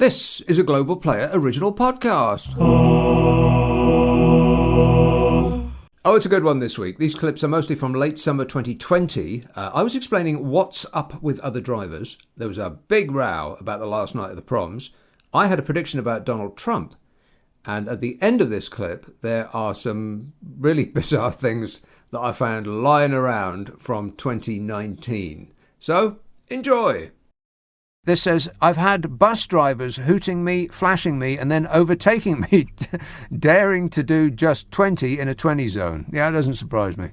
This is a Global Player original podcast. Oh, it's a good one this week. These clips are mostly from late summer 2020. I was explaining what's up with other drivers. There was a big row about the last night of the proms. I had a prediction about Donald Trump. And at the end of this clip, there are some really bizarre things that I found lying around from 2019. So, enjoy! This says, I've had bus drivers hooting me, flashing me, and then overtaking me, daring to do just 20 in a 20 zone. Yeah, it doesn't surprise me.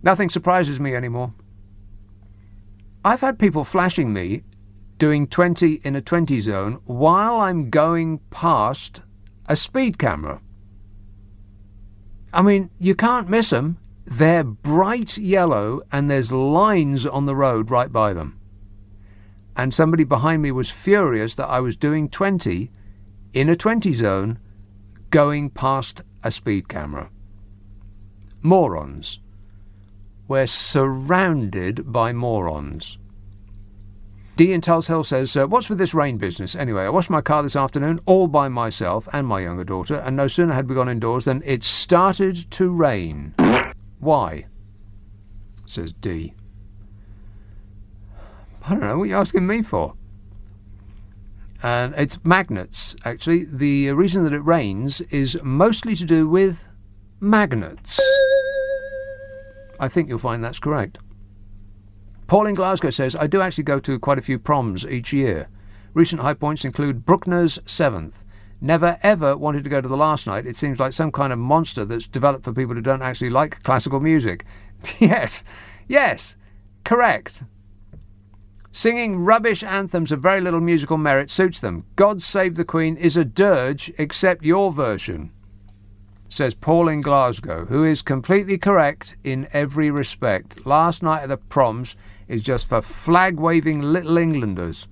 Nothing surprises me anymore. I've had people flashing me doing 20 in a 20 zone while I'm going past a speed camera. I mean, you can't miss them. They're bright yellow and there's lines on the road right by them. And somebody behind me was furious that I was doing 20 in a 20 zone going past a speed camera. Morons. We're surrounded by morons. D in Tulse Hill says, what's with this rain business? Anyway, I washed my car this afternoon all by myself and my younger daughter, and no sooner had we gone indoors than it started to rain. Why? Says D. I don't know, what are you asking me for? And it's magnets, actually. The reason that it rains is mostly to do with magnets. I think you'll find that's correct. Paul in Glasgow says, I do actually go to quite a few proms each year. Recent high points include Bruckner's 7th. Never ever wanted to go to the last night. It seems like some kind of monster that's developed for people who don't actually like classical music. Yes, correct. Singing rubbish anthems of very little musical merit suits them. God Save the Queen is a dirge, except your version, says Paul in Glasgow, who is completely correct in every respect. Last night at the proms is just for flag-waving little Englanders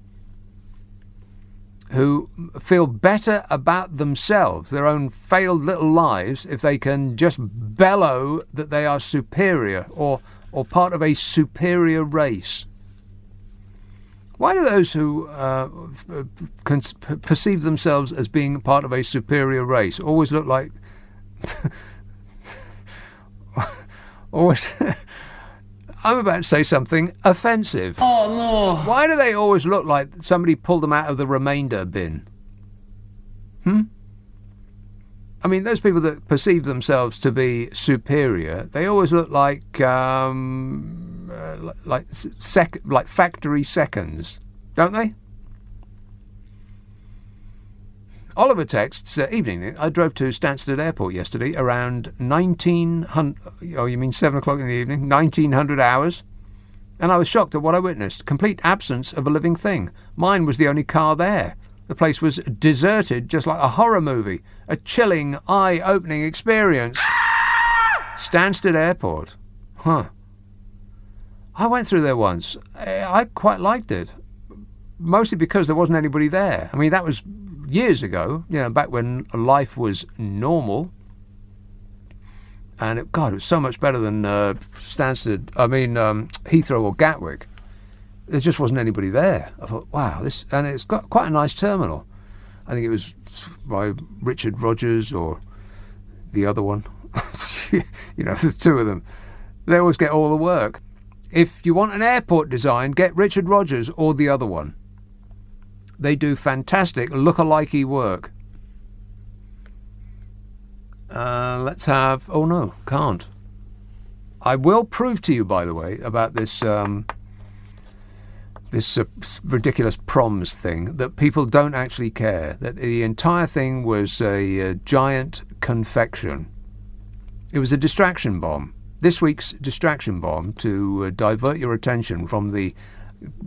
who feel better about themselves, their own failed little lives, if they can just bellow that they are superior or part of a superior race. Why do those who perceive themselves as being part of a superior race always look like... always... I'm about to say something offensive. Oh, no. Why do they always look like somebody pulled them out of the remainder bin? I mean, those people that perceive themselves to be superior, they always look like factory seconds, don't they? Oliver texts, evening, I drove to Stansted Airport yesterday around 1900, oh, you mean 7 o'clock in the evening, 1900 hours, and I was shocked at what I witnessed. Complete absence of a living thing. Mine was the only car there. The place was deserted, just like a horror movie. A chilling, eye-opening experience. Stansted Airport. Huh. I went through there once. I quite liked it. Mostly because there wasn't anybody there. I mean, that was years ago, back when life was normal. And, it was so much better than Heathrow or Gatwick. There just wasn't anybody there. I thought, wow, and it's got quite a nice terminal. I think it was by Richard Rogers or the other one. There's two of them. They always get all the work. If you want an airport design, get Richard Rogers or the other one. They do fantastic look-alike-y work. Let's have... Oh, no, can't. I will prove to you, by the way, about this ridiculous proms thing, that people don't actually care, that the entire thing was a giant confection. It was a distraction bomb. This week's distraction bomb to divert your attention from the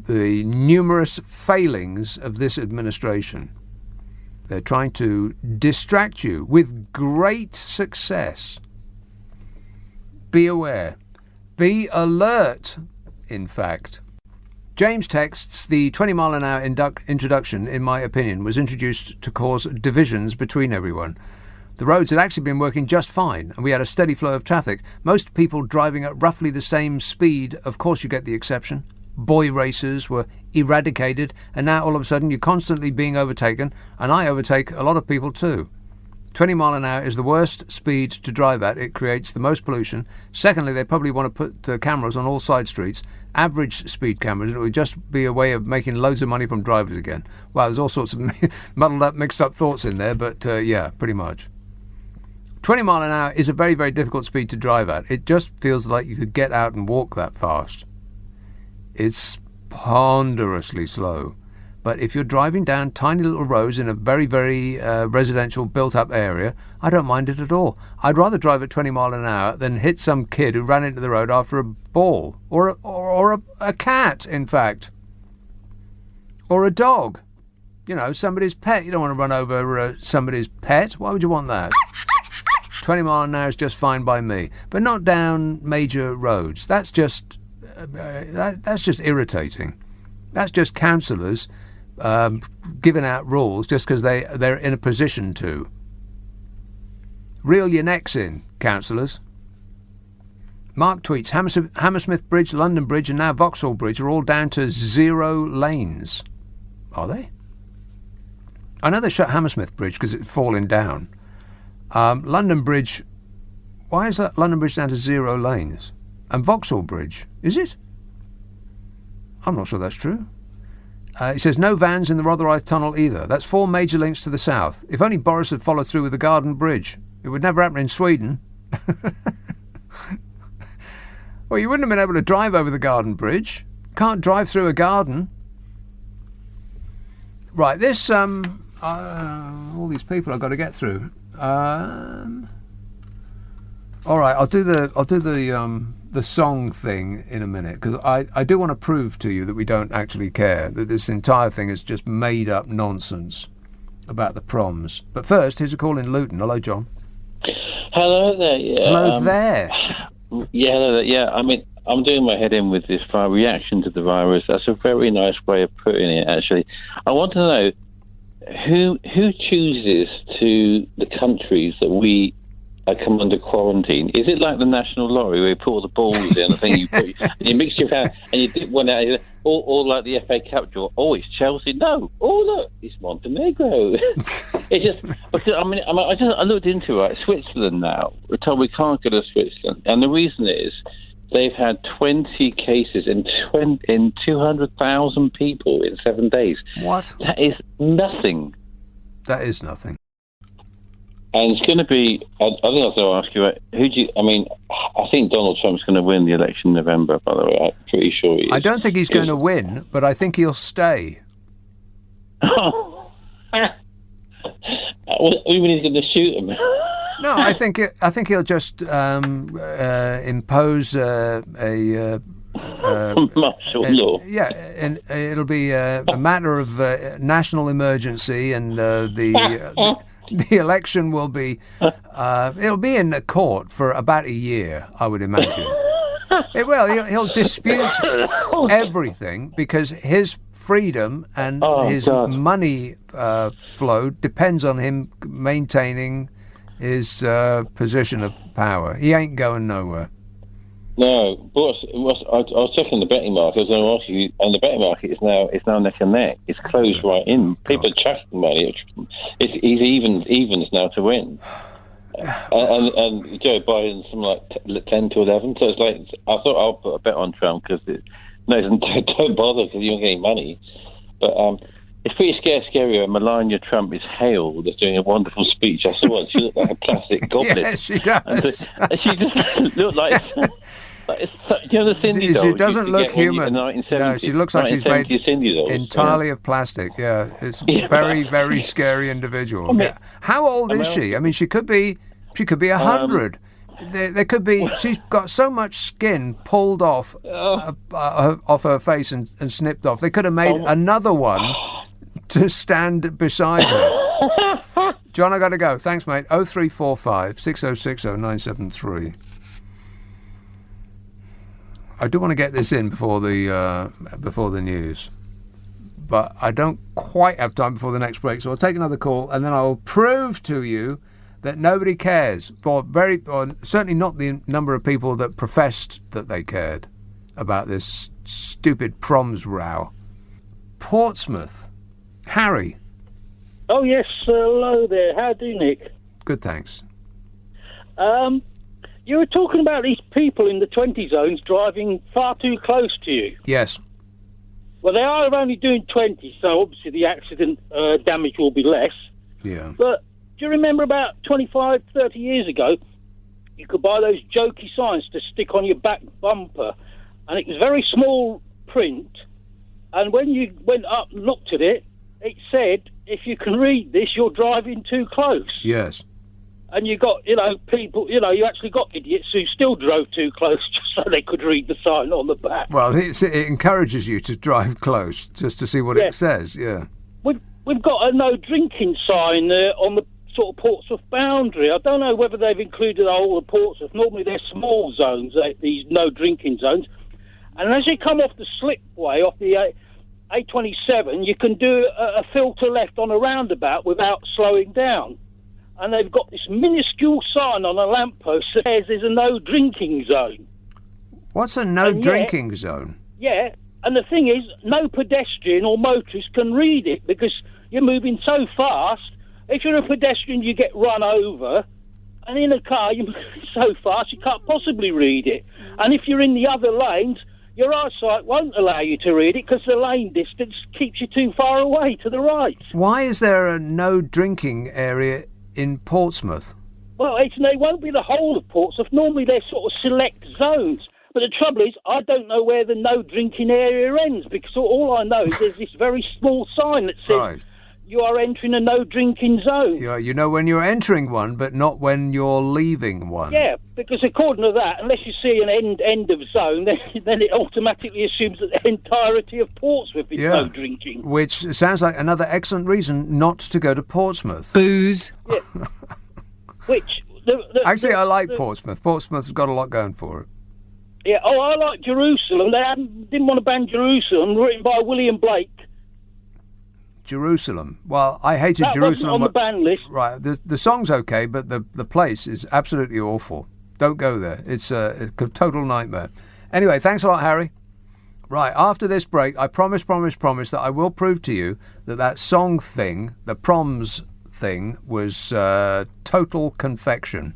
numerous failings of this administration. They're trying to distract you with great success. Be aware. Be alert, in fact. James texts, the 20-mile-an-hour introduction, in my opinion, was introduced to cause divisions between everyone. The roads had actually been working just fine, and we had a steady flow of traffic. Most people driving at roughly the same speed, of course you get the exception. boy racers were eradicated, and now all of a sudden you're constantly being overtaken, and I overtake a lot of people too. 20 mile an hour is the worst speed to drive at. It creates the most pollution. Secondly, they probably want to put cameras on all side streets, average speed cameras. It would just be a way of making loads of money from drivers again. Wow, there's all sorts of muddled up, mixed up thoughts in there, but yeah, pretty much. 20 mile an hour is a very, very difficult speed to drive at. It just feels like you could get out and walk that fast. It's ponderously slow. But if you're driving down tiny little roads in a very, very residential built-up area, I don't mind it at all. I'd rather drive at 20 mile an hour than hit some kid who ran into the road after a ball, or a cat, in fact, or a dog. You know, somebody's pet. You don't want to run over somebody's pet. Why would you want that? 20 mile an hour is just fine by me, but not down major roads. That's just irritating. That's just councillors giving out rules just because they're in a position to. Reel your necks in, councillors. Mark tweets, Hammersmith Bridge, London Bridge and now Vauxhall Bridge are all down to 0 lanes. Are they? I know they shut Hammersmith Bridge because it's falling down. London Bridge, why is that London Bridge down to 0 lanes? And Vauxhall Bridge, is it? I'm not sure that's true. It says no vans in the Rotherhithe Tunnel either. That's 4 major links to the south. If only Boris had followed through with the Garden Bridge. It would never happen in Sweden. Well, you wouldn't have been able to drive over the Garden Bridge. Can't drive through a garden. Right, this all these people I've got to get through. All right, I'll do the song thing in a minute, because I do want to prove to you that we don't actually care, that this entire thing is just made up nonsense about the proms. But first, here's a call in Luton. Hello, John. Hello there. Yeah. Hello there. Yeah, hello there. Yeah, I mean, I'm doing my head in with this reaction to the virus. That's a very nice way of putting it, actually. I want to know who chooses to the countries that we come under quarantine. Is it like the national lottery where you put all the balls in? I think you mix your hand and you dip one out, or like the FA Cup draw. Oh, it's Chelsea. No. Oh, look, it's Montenegro. It's just because I looked into it. Switzerland now. We're told we can't go to Switzerland, and the reason is they've had 20 cases in 200,000 people in 7 days. What? That is nothing. That is nothing. And it's going to be, I think I was going to ask you, I think Donald Trump's going to win the election in November, by the way. I'm pretty sure he is. I don't think he's going to win, but I think he'll stay. Even he's going to shoot him. No, I think he'll just impose a martial law. Yeah, and it'll be a matter of national emergency, and the election will be, it'll be in the court for about a year, I would imagine. He'll dispute everything because his freedom and his money flow depends on him maintaining his position of power. He ain't going nowhere. No, but I was checking the betting market. I was going to ask you, and the betting market is now neck and neck. It's closed right in. People are trusting money. He's even now to win. And Joe Biden's from like 10 to 11. So it's like I thought I'll put a bet on Trump because don't bother because you don't get any money. But it's pretty scary. Melania Trump is hailed as doing a wonderful speech. I saw it. She looked like a plastic goblet. Yes, she does. And she just looked like. You know the Cindy doll? She doesn't look human. No, she looks like she's made entirely of plastic. Yeah, it's a very, very scary individual. How old is she? I mean, she could be 100. There could be. She's got so much skin pulled off her face and snipped off. They could have made another one to stand beside her. John, I got to go. Thanks, mate. 0345 6060 973. I do want to get this in before the news, but I don't quite have time before the next break. So I'll take another call, and then I'll prove to you that nobody cares, or certainly not the number of people that professed that they cared. about this stupid proms row. Portsmouth. Harry. Oh, yes. Hello there. How do you, Nick? Good, thanks. You were talking about these people in the 20 zones driving far too close to you. Yes. Well, they are only doing 20, so obviously the accident damage will be less. Yeah. But do you remember about 25, 30 years ago, you could buy those jokey signs to stick on your back bumper, and it was very small print, and when you went up and looked at it, it said, if you can read this, you're driving too close. Yes. And you got, people, you actually got idiots who still drove too close just so they could read the sign on the back. Well, it encourages you to drive close just to see what it says, yeah. We've got a no drinking sign on the sort of Portsmouth boundary. I don't know whether they've included all the Portsmouth. Normally they're small zones, these no drinking zones. And as you come off the slipway, off the A27, you can do a filter left on a roundabout without slowing down. And they've got this minuscule sign on a lamppost that says there's a no drinking zone. What's a no drinking zone? Yeah, and the thing is, no pedestrian or motorist can read it because you're moving so fast. If you're a pedestrian, you get run over. And in a car, you're moving so fast, you can't possibly read it. And if you're in the other lanes, your eyesight won't allow you to read it because the lane distance keeps you too far away to the right. Why is there a no drinking area in Portsmouth? Well, it won't be the whole of Portsmouth. Normally they're sort of select zones. But the trouble is, I don't know where the no drinking area ends because all I know is there's this very small sign that says you are entering a no drinking zone. Yeah, you know when you're entering one, but not when you're leaving one. Yeah, because according to that, unless you see an end of zone, then it automatically assumes that the entirety of Portsmouth is no drinking. Which sounds like another excellent reason not to go to Portsmouth. Booze. Yeah. Which... Actually, I like Portsmouth. Portsmouth's got a lot going for it. Yeah, I like Jerusalem. They didn't want to ban Jerusalem, written by William Blake. Jerusalem. Well, I hated that Jerusalem. Wasn't on the ban list. Right, the song's okay, but the place is absolutely awful. Don't go there. It's a total nightmare. Anyway, thanks a lot, Harry. Right, after this break, I promise that I will prove to you that song thing, the proms thing, was total confection.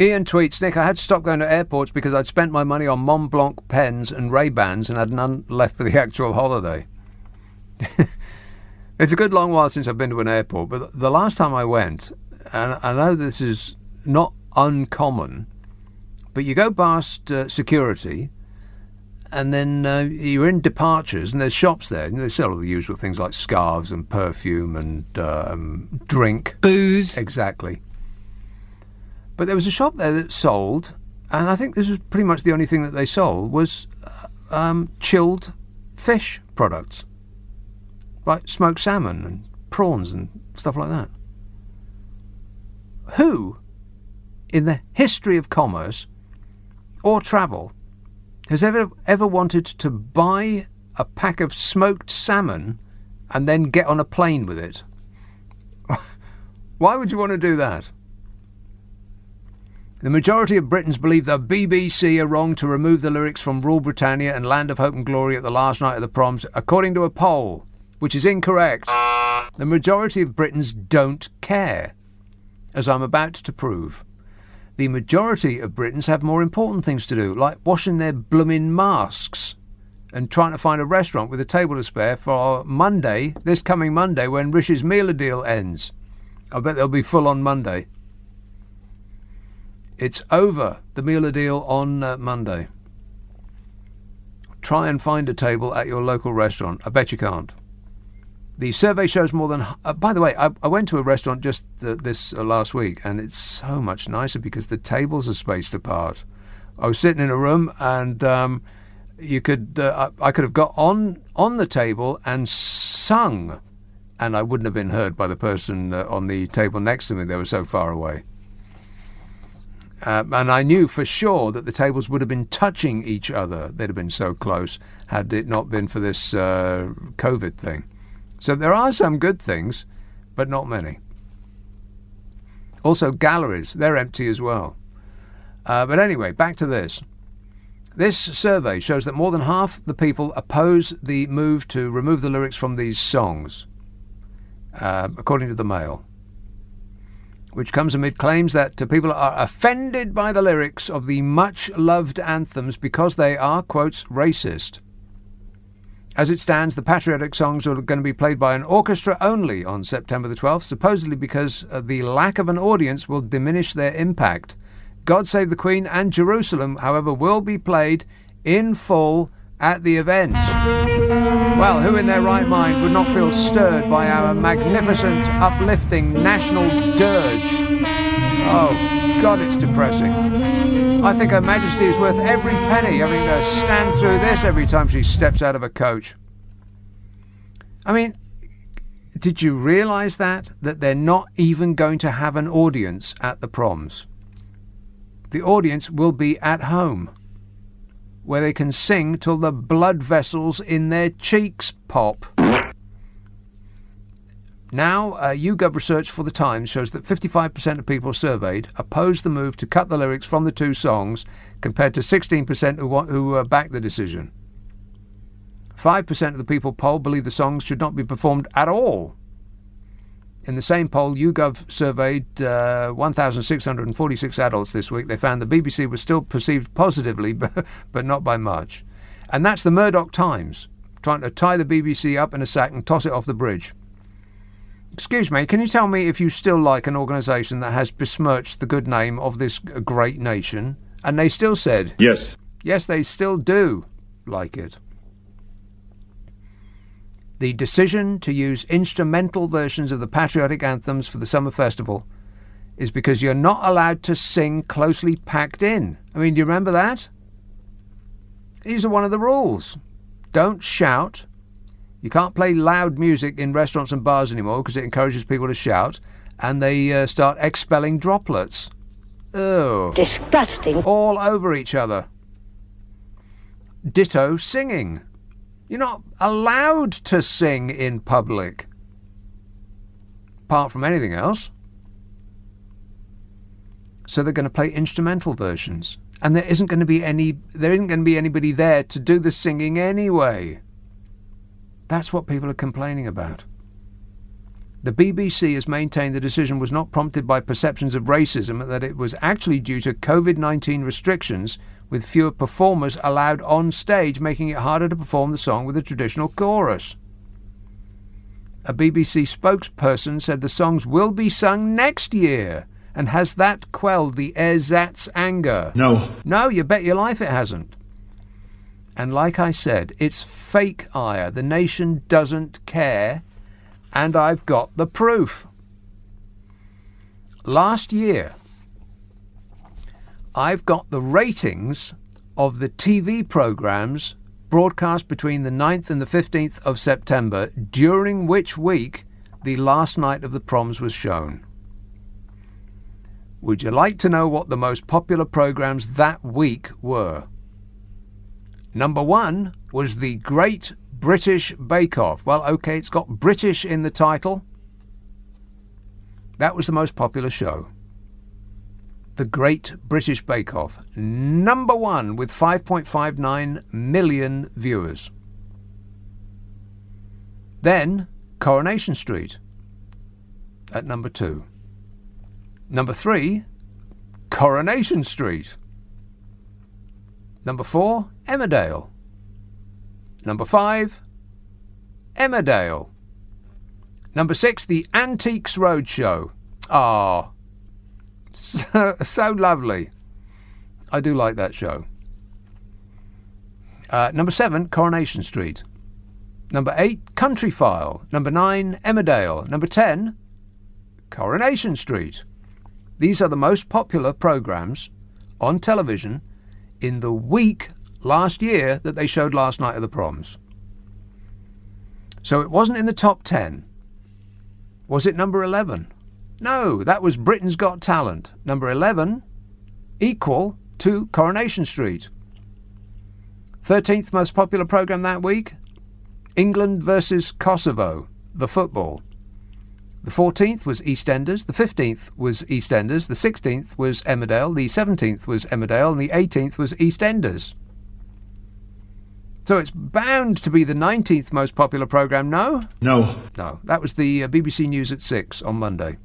Ian tweets, Nick, I had to stop going to airports because I'd spent my money on Mont Blanc pens and Ray-Bans and had none left for the actual holiday. It's a good long while since I've been to an airport, but the last time I went, and I know this is not uncommon, but you go past security and then you're in departures and there's shops there. They sell all the usual things like scarves and perfume and drink. Booze. Exactly. But there was a shop there that sold, and I think this was pretty much the only thing that they sold, was chilled fish products. Like smoked salmon and prawns and stuff like that. Who, in the history of commerce or travel, has ever wanted to buy a pack of smoked salmon and then get on a plane with it? Why would you want to do that? The majority of Britons believe the BBC are wrong to remove the lyrics from Rule Britannia and Land of Hope and Glory at the last night of the proms, according to a poll, which is incorrect. The majority of Britons don't care, as I'm about to prove. The majority of Britons have more important things to do, like washing their bloomin' masks and trying to find a restaurant with a table to spare for Monday, this coming Monday, when Rish's Meal Deal ends. I bet they'll be full on Monday. It's over, the meal deal on Monday. Try and find a table at your local restaurant. I bet you can't. The survey shows more than... by the way, I went to a restaurant just this last week, and it's so much nicer because the tables are spaced apart. I was sitting in a room, and I could have got on the table and sung, and I wouldn't have been heard by the person on the table next to me. They were so far away. And I knew for sure that the tables would have been touching each other. They'd have been so close had it not been for this COVID thing. So there are some good things, but not many. Also, galleries, they're empty as well. But anyway, back to this. This survey shows that more than half the people oppose the move to remove the lyrics from these songs, according to the Mail, which comes amid claims that people are offended by the lyrics of the much-loved anthems because they are, quotes, racist. As it stands, the patriotic songs are going to be played by an orchestra only on September the 12th, supposedly because the lack of an audience will diminish their impact. God Save the Queen and Jerusalem, however, will be played in full at the event. Well, who in their right mind would not feel stirred by our magnificent, uplifting national dirge? Oh, God, it's depressing. I think Her Majesty is worth every penny, having to stand through this every time she steps out of a coach. I mean, did you realise that they're not even going to have an audience at the proms? The audience will be at home, where they can sing till the blood vessels in their cheeks pop. Now, YouGov research for The Times shows that 55% of people surveyed oppose the move to cut the lyrics from the two songs, compared to 16% who backed the decision. 5% of the people polled believe the songs should not be performed at all. In the same poll, YouGov surveyed 1,646 adults this week. They found the BBC was still perceived positively, but not by much. And that's the Murdoch Times, trying to tie the BBC up in a sack and toss it off the bridge. Excuse me, can you tell me if you still like an organisation that has besmirched the good name of this great nation? And they still said, yes. Yes, they still do like it. The decision to use instrumental versions of the patriotic anthems for the summer festival is because you're not allowed to sing closely packed in. I mean, do you remember that? These are one of the rules. Don't shout. You can't play loud music in restaurants and bars anymore because it encourages people to shout, and they start expelling droplets. Ugh. Disgusting. All over each other. Ditto singing. You're not allowed to sing in public, apart from anything else. So they're going to play instrumental versions, and there isn't going to be anybody there to do the singing anyway. That's what people are complaining about. The BBC has maintained the decision was not prompted by perceptions of racism, and that it was actually due to COVID-19 restrictions, with fewer performers allowed on stage, making it harder to perform the song with a traditional chorus. A BBC spokesperson said the songs will be sung next year. And has that quelled the ersatz anger? No. No, you bet your life it hasn't. And like I said, it's fake ire. The nation doesn't care. And I've got the proof. Last year, I've got the ratings of the TV programmes broadcast between the 9th and the 15th of September, during which week the last night of the proms was shown. Would you like to know what the most popular programmes that week were? Number 1 was the Great British Bake Off. Well, okay, it's got British in the title. That was the most popular show. The Great British Bake Off. Number 1 with 5.59 million viewers. Then Coronation Street at number 2. Number 3, Coronation Street. Number 4, Emmerdale. Number 5, Emmerdale. Number 6, the Antiques Roadshow. Ah, so lovely. I do like that show. Number 7, Coronation Street. Number 8, Country File. Number 9, Emmerdale. Number 10, Coronation Street. These are the most popular programmes on television in the week last year that they showed last night of the proms. So it wasn't in the top 10. Was it number 11? No, that was Britain's Got Talent. Number 11, equal to Coronation Street. 13th most popular programme that week, England versus Kosovo, the football. The 14th was EastEnders, the 15th was EastEnders, the 16th was Emmerdale, the 17th was Emmerdale, and the 18th was EastEnders. So it's bound to be the 19th most popular programme, no? No. No, that was the BBC News at 6 on Monday.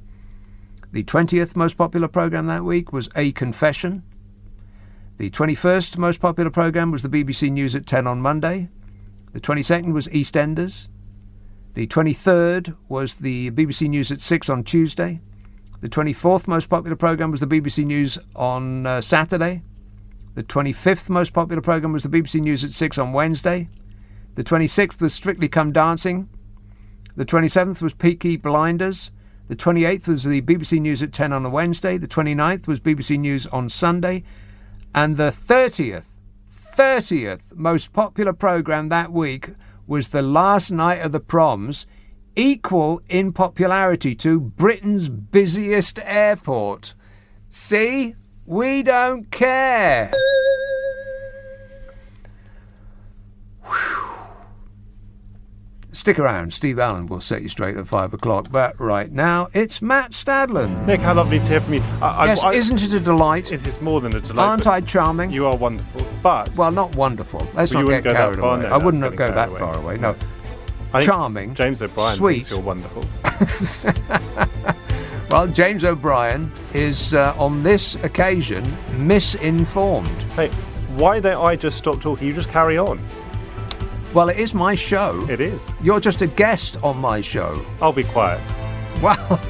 The 20th most popular programme that week was A Confession. The 21st most popular programme was the BBC News at 10 on Monday. The 22nd was EastEnders. The 23rd was the BBC News at 6 on Tuesday. The 24th most popular programme was the BBC News on Saturday. The 25th most popular programme was the BBC News at 6 on Wednesday. The 26th was Strictly Come Dancing. The 27th was Peaky Blinders. The 28th was the BBC News at 10 on the Wednesday. The 29th was BBC News on Sunday. And the 30th most popular programme that week was The Last Night of the Proms, equal in popularity to Britain's busiest airport. See? We don't care. Whew. Stick around. Steve Allen will set you straight at 5 o'clock. But right now, it's Matt Stadlen. Nick, how lovely to hear from you. Isn't it a delight? It is more than a delight. Aren't I charming? You are wonderful, but... Well, not wonderful. Let's not get carried away. No, I wouldn't go that far away. No. Charming. James O'Brien sweet. thinks you're wonderful. Well, James O'Brien is, on this occasion, misinformed. Hey, why don't I just stop talking? You just carry on. Well, it is my show. It is. You're just a guest on my show. I'll be quiet. Well,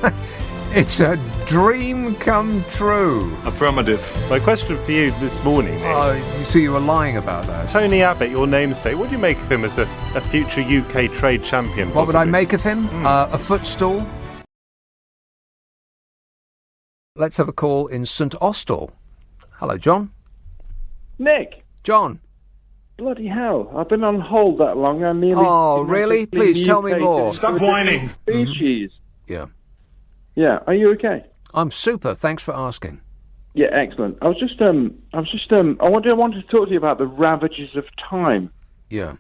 it's a dream come true. Affirmative. My question for you this morning, Nick. So you were lying about that. Tony Abbott, your namesake, what do you make of him as a future UK trade champion? What would I make of him? A footstool? Let's have a call in St Austell. Hello, John. Nick. John. Bloody hell, I've been on hold that long. I nearly... Oh, really? Please tell me more. Stop whining. Species. Yeah. Yeah, are you okay? I'm super, thanks for asking. Yeah, excellent. I wanted to talk to you about the ravages of time. Yeah.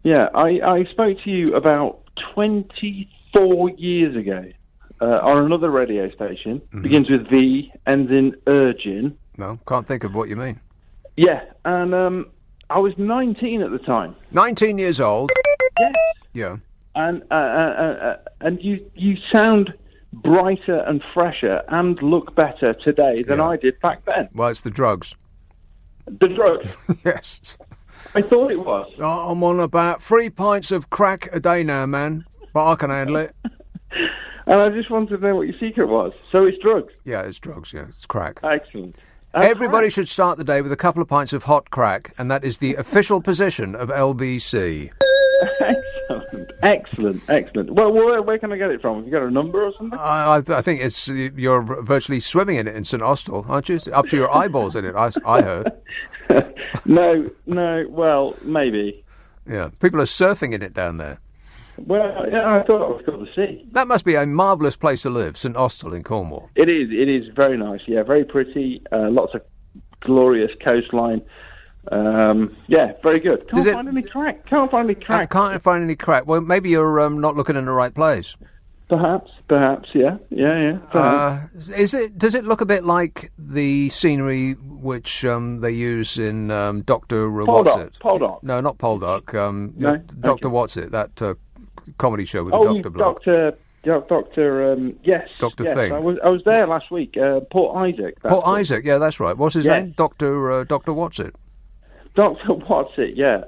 Yeah, I spoke to you about 24 years ago on another radio station. Mm-hmm. Begins with V, ends in Urgin. No, can't think of what you mean. Yeah, and I was 19 at the time. 19 years old? Yes. Yeah. And you sound brighter and fresher and look better today than I did back then. Well, it's the drugs. The drugs? Yes. I thought it was. Oh, I'm on about 3 pints of crack a day now, man. But I can handle it. And I just wanted to know what your secret was. So it's drugs? Yeah, it's drugs, yeah. It's crack. Excellent. Everybody should start the day with a couple of pints of hot crack, and that is the official position of LBC. Excellent. Well, where can I get it from? Have you got a number or something? I think you're virtually swimming in it in St Austell, aren't you? Up to your eyeballs in it, I heard. No, well, maybe. Yeah, people are surfing in it down there. Well, yeah, I thought I was going to see. That must be a marvellous place to live, St Austell in Cornwall. It is very nice, yeah, very pretty, lots of glorious coastline. Yeah, very good. Can't find any crack. Can't find any crack. Well, maybe you're not looking in the right place. Perhaps, yeah. Does it look a bit like the scenery which they use in Dr. Poldark? No, not Poldark. No? Dr. What's-it, that comedy show with the doctor bloke. Yes. Dr. Yes, Thing. I was there last week. Port Isaac. Isaac, yeah, that's right. What's his name? Dr. What's-it. Dr. What's-it, yeah.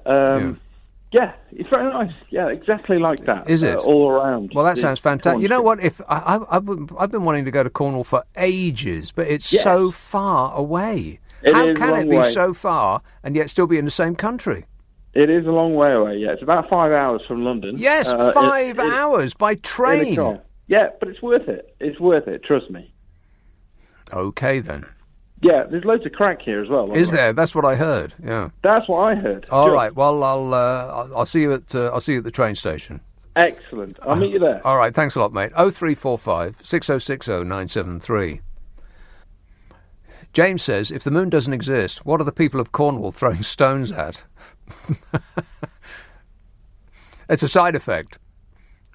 Yeah, it's very nice. Yeah, exactly like that. Is it? All around. Well, that sounds fantastic. You know what? If I've been wanting to go to Cornwall for ages, but it's so far away. How can it be so far and yet still be in the same country? It is a long way away, yeah. It's about 5 hours from London. Yes, 5 hours by train. Yeah, but it's worth it. It's worth it, trust me. Okay, then. Yeah, there's loads of crack here as well. Is there? That's what I heard. Yeah. That's what I heard. All right. Well, I'll see you at the train station. Excellent. I'll meet you there. All right. Thanks a lot, mate. 0345 6060 973. James says, if the moon doesn't exist, what are the people of Cornwall throwing stones at? It's a side effect.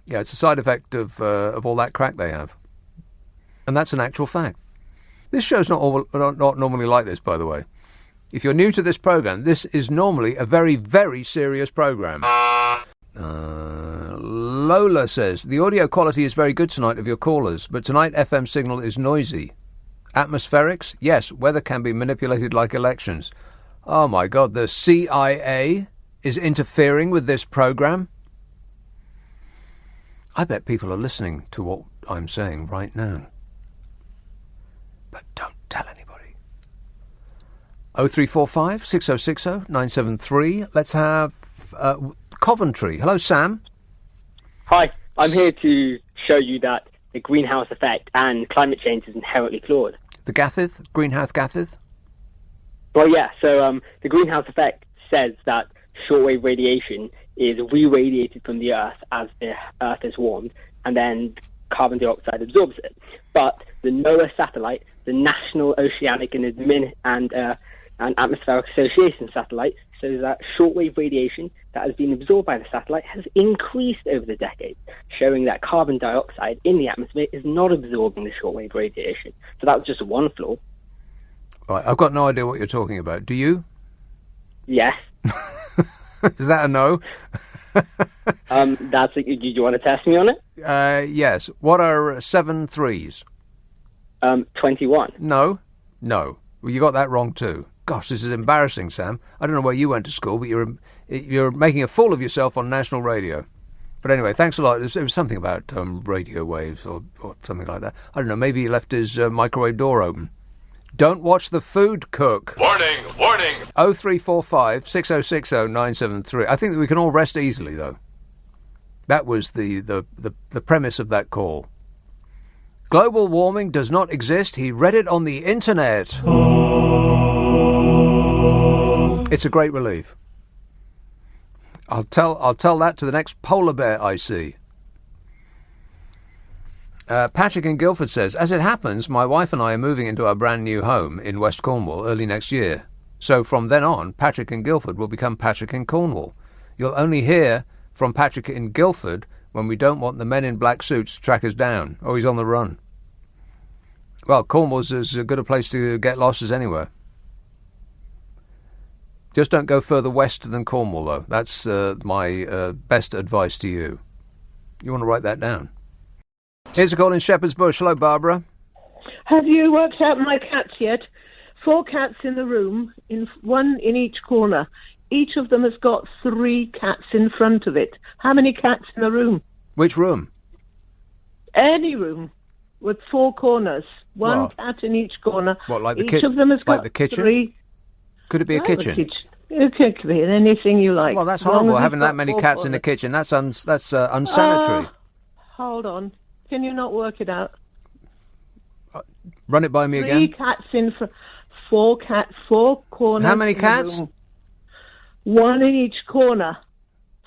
Yeah, it's a side effect of all that crack they have. And that's an actual fact. This show's not normally like this, by the way. If you're new to this programme, this is normally a very, very serious programme. Lola says, the audio quality is very good tonight of your callers, but tonight FM signal is noisy. Atmospherics? Yes, weather can be manipulated like elections. Oh my God, the CIA is interfering with this programme? I bet people are listening to what I'm saying right now. But don't tell anybody. 0345 6060 973. Let's have Coventry. Hello, Sam. Hi, I'm here to show you that the greenhouse effect and climate change is inherently flawed. The greenhouse gases? Well, yeah, so the greenhouse effect says that shortwave radiation is re-radiated from the Earth as the Earth is warmed, and then carbon dioxide absorbs it. But the NOAA satellite, the National Oceanic and Atmospheric Association satellite, shows that shortwave radiation that has been absorbed by the satellite has increased over the decades, showing that carbon dioxide in the atmosphere is not absorbing the shortwave radiation. So that's just one flaw. Right, I've got no idea what you're talking about. Do you? Yes. Is that a no? Do you want to test me on it? Yes. What are 7 threes? 21. No. Well, you got that wrong too. Gosh, this is embarrassing, Sam. I don't know where you went to school, but you're making a fool of yourself on national radio. But anyway, thanks a lot. It was something about radio waves or something like that. I don't know. Maybe he left his microwave door open. Don't watch the food cook. Warning! 0345 6060 973. I think that we can all rest easily, though. That was the premise of that call. Global warming does not exist. He read it on the internet. It's a great relief. I'll tell that to the next polar bear I see. Patrick in Guildford says, as it happens, my wife and I are moving into our brand new home in West Cornwall early next year. So from then on, Patrick in Guildford will become Patrick in Cornwall. You'll only hear from Patrick in Guildford when we don't want the men in black suits to track us down. Oh, he's on the run. Well, Cornwall's as good a place to get lost as anywhere. Just don't go further west than Cornwall, though. That's my best advice to you. You want to write that down. Here's a call in Shepherd's Bush. Hello, Barbara. Have you worked out my cats yet? 4 cats in the room, one in each corner. Each of them has got 3 cats in front of it. How many cats in the room? Which room? Any room with 4 corners. One cat in each corner. What, like the kitchen? Each of them has got like the kitchen? 3. Could it be a kitchen? It could be anything you like. Well, that's horrible, having that many cats in the kitchen. That's unsanitary. Hold on. Can you not work it out? Run it by me 3 again. 3 cats in 4 cats, 4 corners. How many cats? 1 in each corner.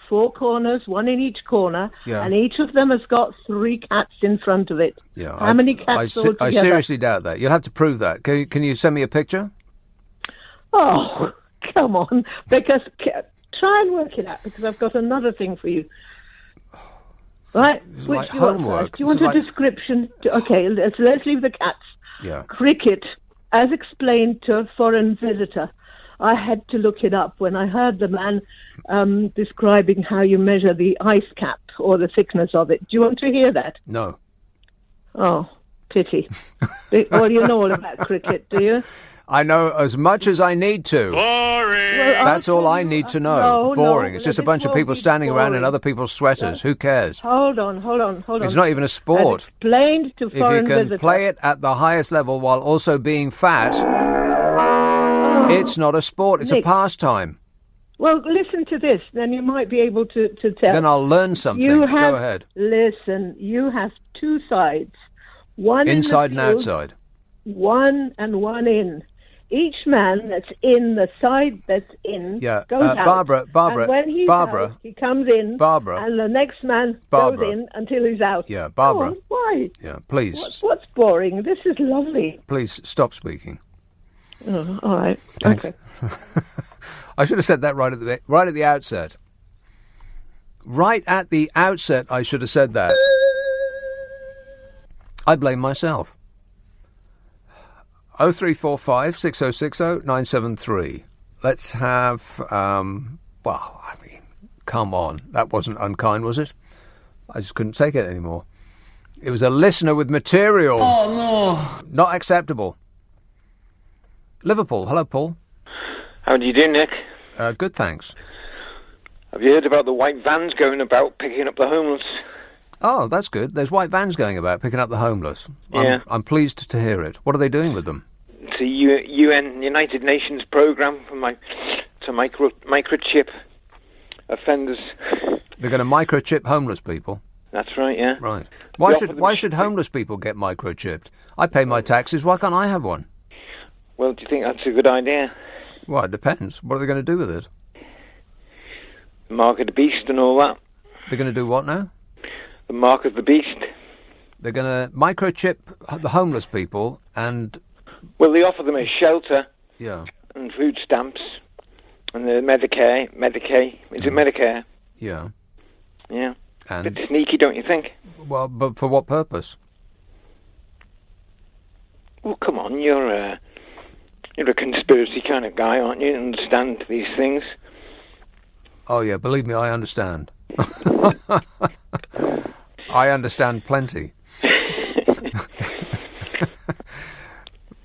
4 corners, 1 in each corner, and each of them has got 3 cats in front of it. Yeah, How many cats altogether? I seriously doubt that. You'll have to prove that. Can you send me a picture? Oh, come on. Because try and work it out, because I've got another thing for you. Right? It's Which like do you want homework. first? Do you want a description? Okay, let's leave the cats. Yeah. Cricket, as explained to a foreign visitor. I had to look it up when I heard the man describing how you measure the ice cap or the thickness of it. Do you want to hear that? No. Oh, pity. Well, you know all about cricket, do you? I know as much as I need to. Boring! Well, That's all I need to know. Boring. It's just a bunch of people standing around in boring. other people's sweaters. Who cares? Hold on. It's not even a sport. As explained to If foreign you can visitor. play it at the highest level while also being fat, it's not a sport. It's Nick. a pastime. Well, listen to this, then you might be able to tell. Then I'll learn something. Go ahead. Listen, you have 2 sides. One Inside in and the field, outside. 1 and 1 in. Each man that's in the side that's in goes out. Barbara, and when he's Barbara, out, he comes in, Barbara, and the next man Barbara. goes in until he's out. Yeah, Barbara. Go on, why? Yeah, please. What's boring? This is lovely. Please stop speaking. Oh, all right. Thanks. Okay. I should have said that right at the outset. Right at the outset, I should have said that. I blame myself. 0345 6060 973. Let's have, come on. That wasn't unkind, was it? I just couldn't take it anymore. It was a listener with material. Oh, no. Not acceptable. Liverpool. Hello, Paul. How do you do, Nick? Good, thanks. Have you heard about the white vans going about picking up the homeless? Oh, that's good. There's white vans going about picking up the homeless. Yeah. I'm pleased to hear it. What are they doing with them? It's a UN, United Nations program to microchip offenders. They're going to microchip homeless people? That's right, yeah. Right. Why should homeless people get microchipped? I pay my taxes. Why can't I have one? Well, do you think that's a good idea? Well, it depends. What are they going to do with it? The mark of the beast and all that. They're going to do what now? The mark of the beast. They're going to microchip the homeless people and... Well, they offer them a shelter. Yeah. And food stamps. And the Medicare. Is it Medicare? Yeah. Yeah. And? Bit sneaky, don't you think? Well, but for what purpose? Well, come on, you're a conspiracy kind of guy, aren't you? You understand these things. Oh, yeah, believe me, I understand. I understand plenty.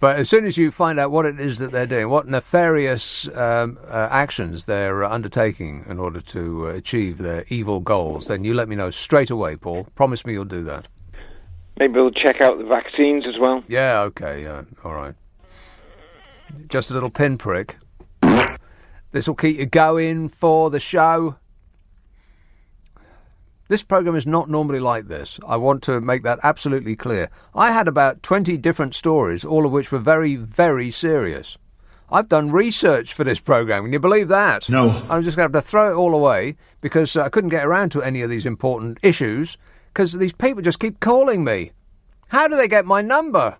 But as soon as you find out what it is that they're doing, what nefarious actions they're undertaking in order to achieve their evil goals, then you let me know straight away, Paul. Promise me you'll do that. Maybe we'll check out the vaccines as well. Yeah, okay, yeah, all right. Just a little pinprick. This will keep you going for the show. This programme is not normally like this. I want to make that absolutely clear. I had about 20 different stories, all of which were very, very serious. I've done research for this programme. Can you believe that? No. I'm just going to have to throw it all away because I couldn't get around to any of these important issues because these people just keep calling me. How do they get my number?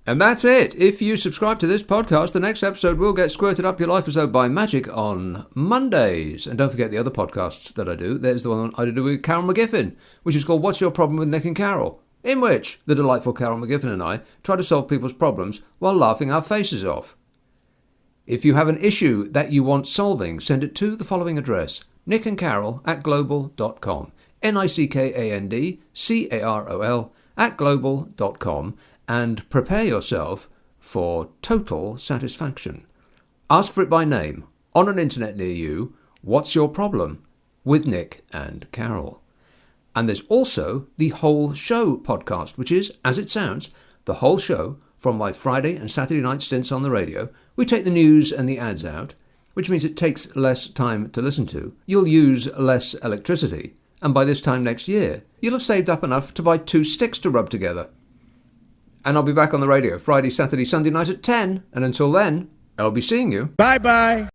And that's it. If you subscribe to this podcast, the next episode will get squirted up your life as though by magic on Mondays. And don't forget the other podcasts that I do. There's the one I do with Carol McGiffin, which is called What's Your Problem with Nick and Carol? In which the delightful Carol McGiffin and I try to solve people's problems while laughing our faces off. If you have an issue that you want solving, send it to the following address, nickandcarol@global.com. nickandcarol@global.com. And prepare yourself for total satisfaction. Ask for it by name on an internet near you. What's your problem with Nick and Carol? And there's also the Whole Show podcast, which is, as it sounds, the whole show from my Friday and Saturday night stints on the radio. We take the news and the ads out, which means it takes less time to listen to. You'll use less electricity. And by this time next year, you'll have saved up enough to buy 2 sticks to rub together. And I'll be back on the radio Friday, Saturday, Sunday night at 10. And until then, I'll be seeing you. Bye-bye.